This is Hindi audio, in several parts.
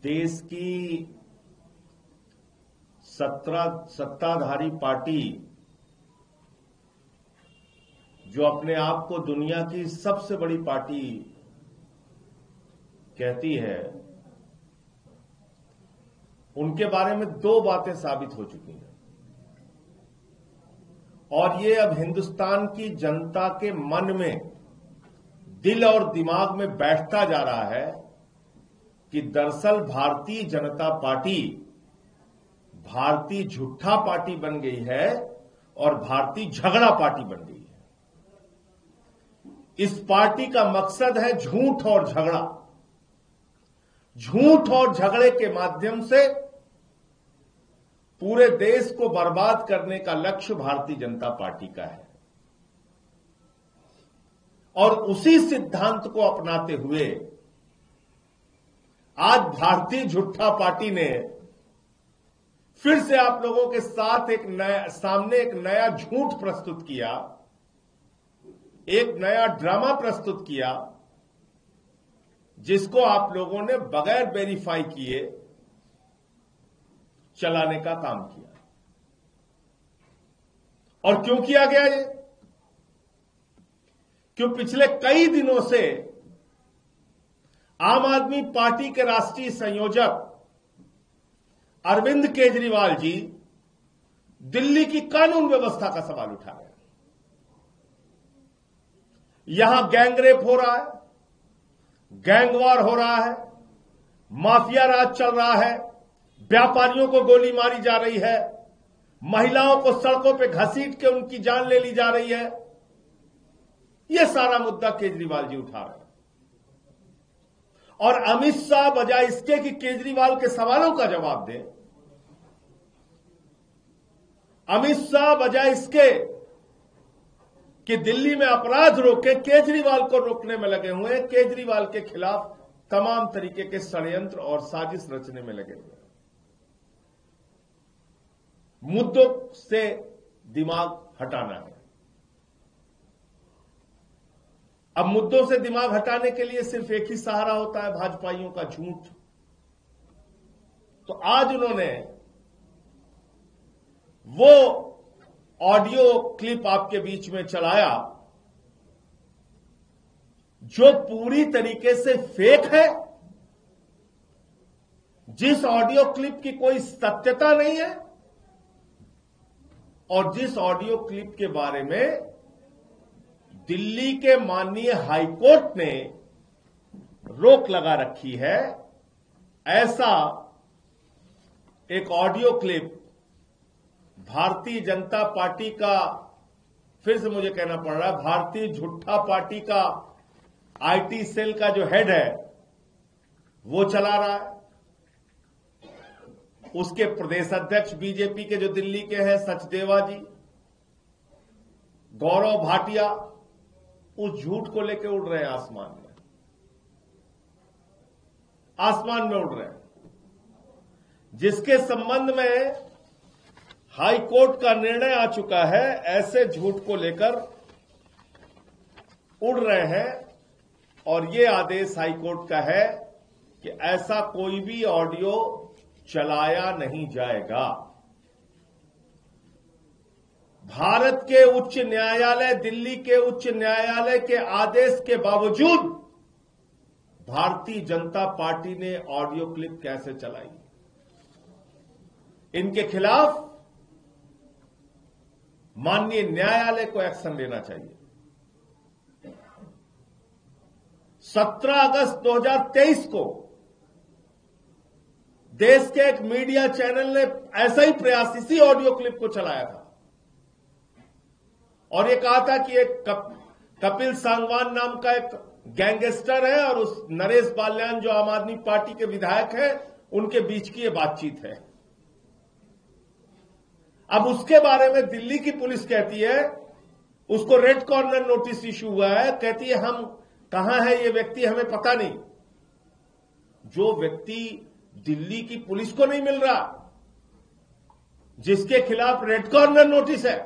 देश की सत्ताधारी पार्टी जो अपने आप को दुनिया की सबसे बड़ी पार्टी कहती है, उनके बारे में दो बातें साबित हो चुकी हैं और ये अब हिंदुस्तान की जनता के मन में, दिल और दिमाग में बैठता जा रहा है कि दरअसल भारतीय जनता पार्टी भारतीय झूठा पार्टी बन गई है और भारतीय झगड़ा पार्टी बन गई है। इस पार्टी का मकसद है झूठ और झगड़ा। झूठ और झगड़े के माध्यम से पूरे देश को बर्बाद करने का लक्ष्य भारतीय जनता पार्टी का है और उसी सिद्धांत को अपनाते हुए आज भारतीय झूठा पार्टी ने फिर से आप लोगों के साथ सामने एक नया झूठ प्रस्तुत किया, एक नया ड्रामा प्रस्तुत किया, जिसको आप लोगों ने बगैर वेरीफाई किए चलाने का काम किया। और क्यों किया गया ये? क्यों पिछले कई दिनों से आम आदमी पार्टी के राष्ट्रीय संयोजक अरविंद केजरीवाल जी दिल्ली की कानून व्यवस्था का सवाल उठा रहे हैं। यहां गैंगरेप हो रहा है, गैंगवार हो रहा है, माफिया राज चल रहा है, व्यापारियों को गोली मारी जा रही है, महिलाओं को सड़कों पे घसीट के उनकी जान ले ली जा रही है। यह सारा मुद्दा केजरीवाल जी उठा रहे हैं और अमित शाह बजाय इसके कि केजरीवाल के सवालों का जवाब दें, अमित शाह बजाय इसके कि दिल्ली में अपराध रोके, केजरीवाल को रोकने में लगे हुए हैं। केजरीवाल के खिलाफ तमाम तरीके के षड्यंत्र और साजिश रचने में लगे हुए हैं। मुद्दों से दिमाग हटाना है। अब मुद्दों से दिमाग हटाने के लिए सिर्फ एक ही सहारा होता है, भाजपाइयों का झूठ। तो आज उन्होंने वो ऑडियो क्लिप आपके बीच में चलाया जो पूरी तरीके से फेक है, जिस ऑडियो क्लिप की कोई सत्यता नहीं है और जिस ऑडियो क्लिप के बारे में दिल्ली के माननीय हाईकोर्ट ने रोक लगा रखी है। ऐसा एक audio clip Bharatiya Janata party का, फिर से मुझे कहना पड़ रहा है, भारतीय झूठा पार्टी का आईटी सेल का जो हेड है वो चला रहा है। उसके प्रदेश अध्यक्ष बीजेपी के जो दिल्ली के हैं सचदेवा जी, गौरव भाटिया, उस झूठ को लेकर उड़ रहे हैं आसमान में, आसमान में उड़ रहे हैं, जिसके संबंध में हाई कोर्ट का निर्णय आ चुका है। ऐसे झूठ को लेकर उड़ रहे हैं और ये आदेश हाई कोर्ट का है कि ऐसा कोई भी ऑडियो चलाया नहीं जाएगा। भारत के उच्च न्यायालय, दिल्ली के उच्च न्यायालय के आदेश के बावजूद भारतीय जनता पार्टी ने ऑडियो क्लिप कैसे चलाई? इनके खिलाफ माननीय न्यायालय को एक्शन लेना चाहिए। 17 अगस्त 2023 को देश के एक मीडिया चैनल ने ऐसा ही प्रयास, इसी ऑडियो क्लिप को चलाया था और ये कहा था कि एक कपिल सांगवान नाम का एक गैंगस्टर है और उस नरेश बाल्यान जो आम आदमी पार्टी के विधायक हैं, उनके बीच की ये बातचीत है। अब उसके बारे में दिल्ली की पुलिस कहती है, उसको रेड कॉर्नर नोटिस इशू हुआ है, कहती है हम कहां है ये व्यक्ति हमें पता नहीं। जो व्यक्ति दिल्ली की पुलिस को नहीं मिल रहा, जिसके खिलाफ रेड कॉर्नर नोटिस है,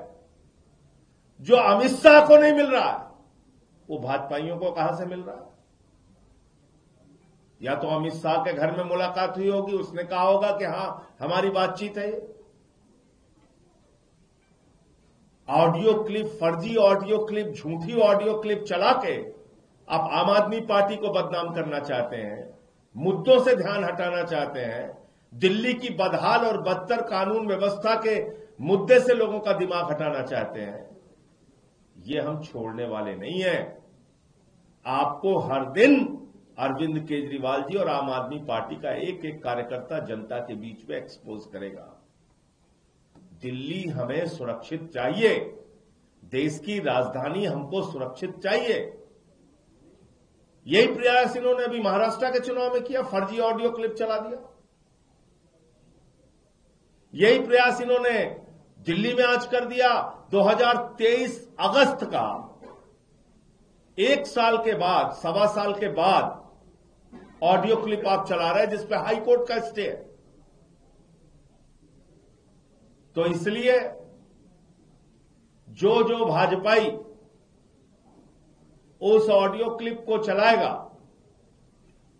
जो अमित शाह को नहीं मिल रहा, वो भाजपाइयों को कहां से मिल रहा है? या तो अमित शाह के घर में मुलाकात हुई होगी, उसने कहा होगा कि हां हमारी बातचीत है। ये ऑडियो क्लिप, फर्जी ऑडियो क्लिप, झूठी ऑडियो क्लिप चला के आप आम आदमी पार्टी को बदनाम करना चाहते हैं, मुद्दों से ध्यान हटाना चाहते हैं, दिल्ली की बदहाल और बदतर कानून व्यवस्था के मुद्दे से लोगों का दिमाग हटाना चाहते हैं। ये हम छोड़ने वाले नहीं हैं। आपको हर दिन अरविंद केजरीवाल जी और आम आदमी पार्टी का एक एक कार्यकर्ता जनता के बीच में एक्सपोज करेगा। दिल्ली हमें सुरक्षित चाहिए, देश की राजधानी हमको सुरक्षित चाहिए। यही प्रयास इन्होंने अभी महाराष्ट्र के चुनाव में किया, फर्जी ऑडियो क्लिप चला दिया। यही प्रयास इन्होंने दिल्ली में आज कर दिया। 2023 अगस्त का, एक साल के बाद, सवा साल के बाद ऑडियो क्लिप आप चला रहे हैं जिसपे हाई कोर्ट का स्टे है। तो इसलिए जो भाजपाई उस ऑडियो क्लिप को चलाएगा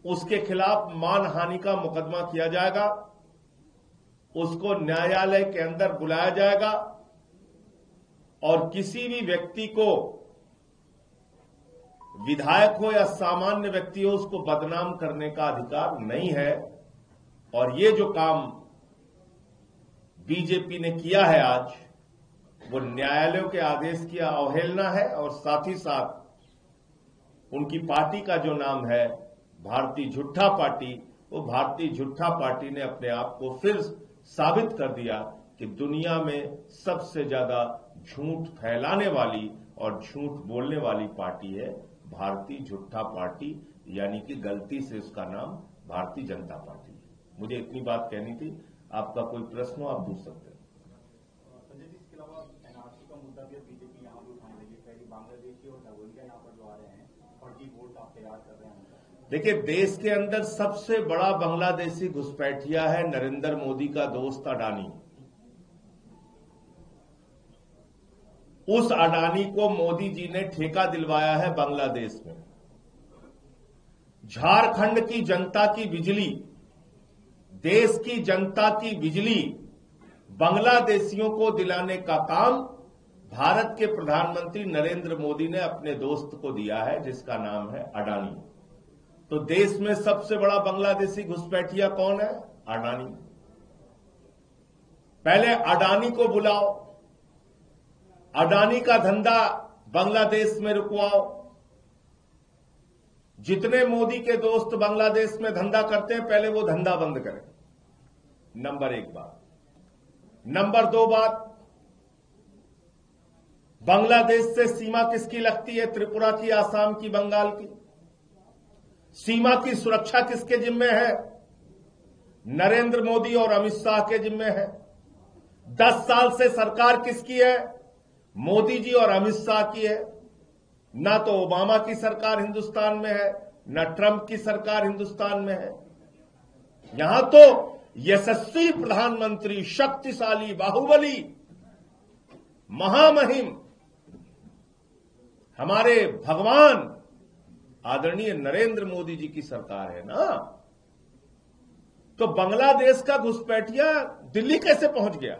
उसके खिलाफ मानहानि का मुकदमा किया जाएगा, उसको न्यायालय के अंदर बुलाया जाएगा और किसी भी व्यक्ति को, विधायक हो या सामान्य व्यक्ति हो, उसको बदनाम करने का अधिकार नहीं है। और ये जो काम बीजेपी ने किया है आज, वो न्यायालयों के आदेश की अवहेलना है और साथ ही साथ उनकी पार्टी का जो नाम है भारतीय झूठा पार्टी, वो भारतीय झूठा पार्टी ने अपने आप को फिर साबित कर दिया कि दुनिया में सबसे ज्यादा झूठ फैलाने वाली और झूठ बोलने वाली पार्टी है भारतीय झूठा पार्टी, यानी कि गलती से उसका नाम भारतीय जनता पार्टी है। मुझे इतनी बात कहनी थी। आपका कोई प्रश्न हो आप पूछ सकते हैं। संजय जी, इसके अलावा एनआरसी का मुद्दा भी बीजेपी यहाँ भी उठाने लगी है। बांग्लादेशी और नगोरिया यहाँ पर जो आ रहे हैं, फर्जी वोट आप तैयार कर रहे हैं। देखिए, देश के अंदर सबसे बड़ा बांग्लादेशी घुसपैठिया है नरेंद्र मोदी का दोस्त अडानी। उस अडानी को मोदी जी ने ठेका दिलवाया है बांग्लादेश में। झारखंड की जनता की बिजली, देश की जनता की बिजली बांग्लादेशियों को दिलाने का काम भारत के प्रधानमंत्री नरेंद्र मोदी ने अपने दोस्त को दिया है जिसका नाम है अडानी। तो देश में सबसे बड़ा बांग्लादेशी घुसपैठिया कौन है? अडानी। पहले अडानी को बुलाओ, अडानी का धंधा बांग्लादेश में रुकवाओ। जितने मोदी के दोस्त बांग्लादेश में धंधा करते हैं, पहले वो धंधा बंद करें। नंबर एक बात। नंबर दो बात, बांग्लादेश से सीमा किसकी लगती है? त्रिपुरा की, आसाम की, बंगाल की। सीमा की सुरक्षा किसके जिम्मे है? नरेंद्र मोदी और अमित शाह के जिम्मे है। 10 साल से सरकार किसकी है? मोदी जी और अमित शाह की है। ना तो ओबामा की सरकार हिंदुस्तान में है, ना ट्रंप की सरकार हिंदुस्तान में है। यहां तो यशस्वी प्रधानमंत्री, शक्तिशाली, बाहुबली, महामहिम हमारे भगवान आदरणीय नरेंद्र मोदी जी की सरकार है ना। तो बांग्लादेश का घुसपैठिया दिल्ली कैसे पहुंच गया?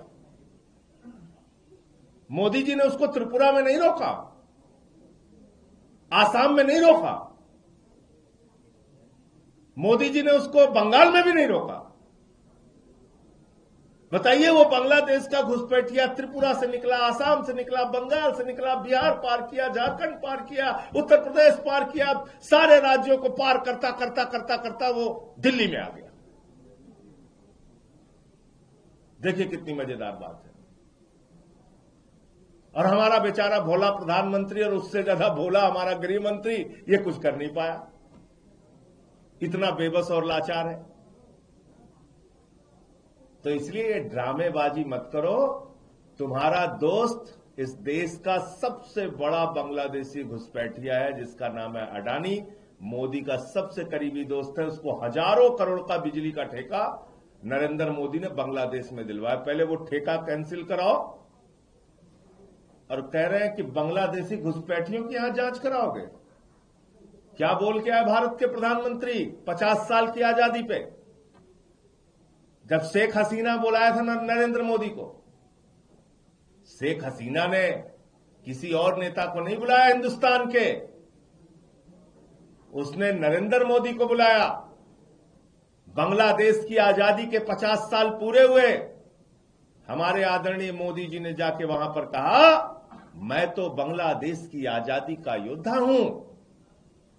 मोदी जी ने उसको त्रिपुरा में नहीं रोका, आसाम में नहीं रोका, मोदी जी ने उसको बंगाल में भी नहीं रोका। बताइए, वो बांग्लादेश का घुसपैठिया त्रिपुरा से निकला, आसाम से निकला, बंगाल से निकला, बिहार पार किया, झारखंड पार किया, उत्तर प्रदेश पार किया, सारे राज्यों को पार करता करता करता करता वो दिल्ली में आ गया। देखिए कितनी मजेदार बात है। और हमारा बेचारा भोला प्रधानमंत्री और उससे ज्यादा भोला हमारा गृह मंत्री ये कुछ कर नहीं पाया, इतना बेबस और लाचार है। तो इसलिए ये ड्रामेबाजी मत करो। तुम्हारा दोस्त इस देश का सबसे बड़ा बांग्लादेशी घुसपैठिया है जिसका नाम है अडानी। मोदी का सबसे करीबी दोस्त है, उसको हजारों करोड़ का बिजली का ठेका नरेंद्र मोदी ने बांग्लादेश में दिलवाया। पहले वो ठेका कैंसिल कराओ, और कह रहे हैं कि बांग्लादेशी घुसपैठियों की यहां जांच कराओगे। क्या बोल के आए भारत के प्रधानमंत्री 50 साल की आजादी पे, जब शेख हसीना बुलाया था नरेंद्र मोदी को? शेख हसीना ने किसी और नेता को नहीं बुलाया हिंदुस्तान के, उसने नरेंद्र मोदी को बुलाया। बांग्लादेश की आजादी के 50 साल पूरे हुए, हमारे आदरणीय मोदी जी ने जाके वहां पर कहा, मैं तो बांग्लादेश की आजादी का योद्धा हूं,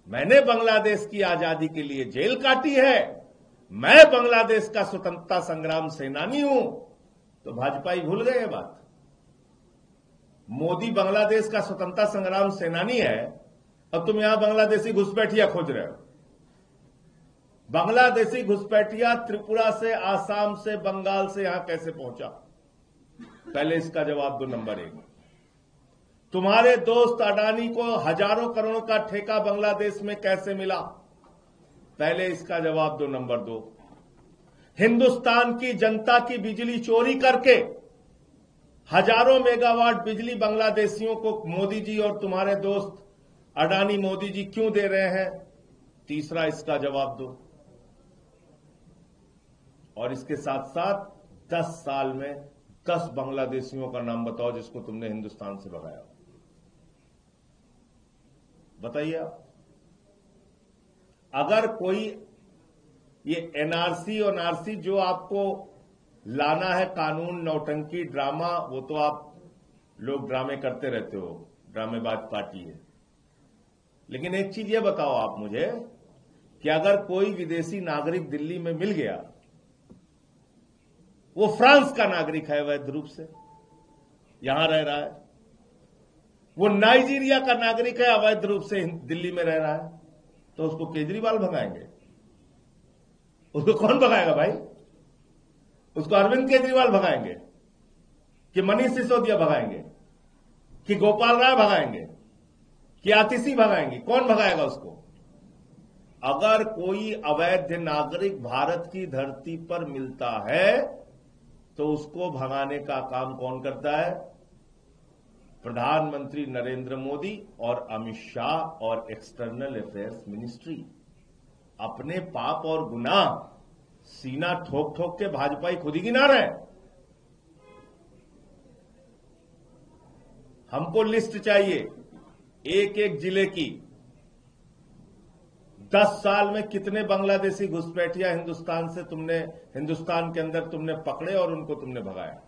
मैंने बांग्लादेश की आजादी के लिए जेल काटी है, मैं बांग्लादेश का स्वतंत्रता संग्राम सेनानी हूं। तो भाजपाई भूल गए ये बात। मोदी बांग्लादेश का स्वतंत्रता संग्राम सेनानी है और तुम यहां बांग्लादेशी घुसपैठिया खोज रहे हो। बांग्लादेशी घुसपैठिया त्रिपुरा से, आसाम से, बंगाल से यहां कैसे पहुंचा? पहले इसका जवाब दो। नंबर 1, तुम्हारे दोस्त अडानी को हजारों करोड़ों का ठेका बांग्लादेश में कैसे मिला? पहले इसका जवाब दो। नंबर 2, हिंदुस्तान की जनता की बिजली चोरी करके हजारों मेगावाट बिजली बांग्लादेशियों को मोदी जी और तुम्हारे दोस्त अडानी मोदी जी क्यों दे रहे हैं? तीसरा इसका जवाब दो। और इसके साथ साथ 10 साल में 10 बांग्लादेशियों का नाम बताओ जिसको तुमने हिंदुस्तान से भगाया। बताइए आप। अगर कोई ये एनआरसी और आरसी जो आपको लाना है, कानून, नौटंकी, ड्रामा, वो तो आप लोग ड्रामे करते रहते हो, ड्रामेबाज पार्टी है। लेकिन एक चीज ये बताओ आप मुझे कि अगर कोई विदेशी नागरिक दिल्ली में मिल गया, वो फ्रांस का नागरिक है अवैध रूप से, यहां रह रहा है, वो नाइजीरिया का नागरिक है अवैध रूप से दिल्ली में रह रहा है, तो उसको केजरीवाल भगाएंगे? उसको कौन भगाएगा भाई? उसको अरविंद केजरीवाल भगाएंगे कि मनीष सिसोदिया भगाएंगे कि गोपाल राय भगाएंगे कि आतिशी भगाएंगे? कौन भगाएगा उसको? अगर कोई अवैध नागरिक भारत की धरती पर मिलता है तो उसको भगाने का काम कौन करता है? प्रधानमंत्री नरेंद्र मोदी और अमित शाह और एक्सटर्नल अफेयर्स मिनिस्ट्री। अपने पाप और गुनाह सीना ठोक ठोक के भाजपाई खुद ही गिना रहे हैं। हमको लिस्ट चाहिए एक एक जिले की। 10 साल में कितने बांग्लादेशी घुसपैठिया हिंदुस्तान के अंदर तुमने पकड़े और उनको तुमने भगाया?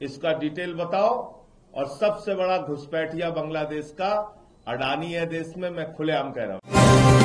इसका डिटेल बताओ। और सबसे बड़ा घुसपैठिया बांग्लादेश का अडानी है देश में, मैं खुलेआम कह रहा हूं।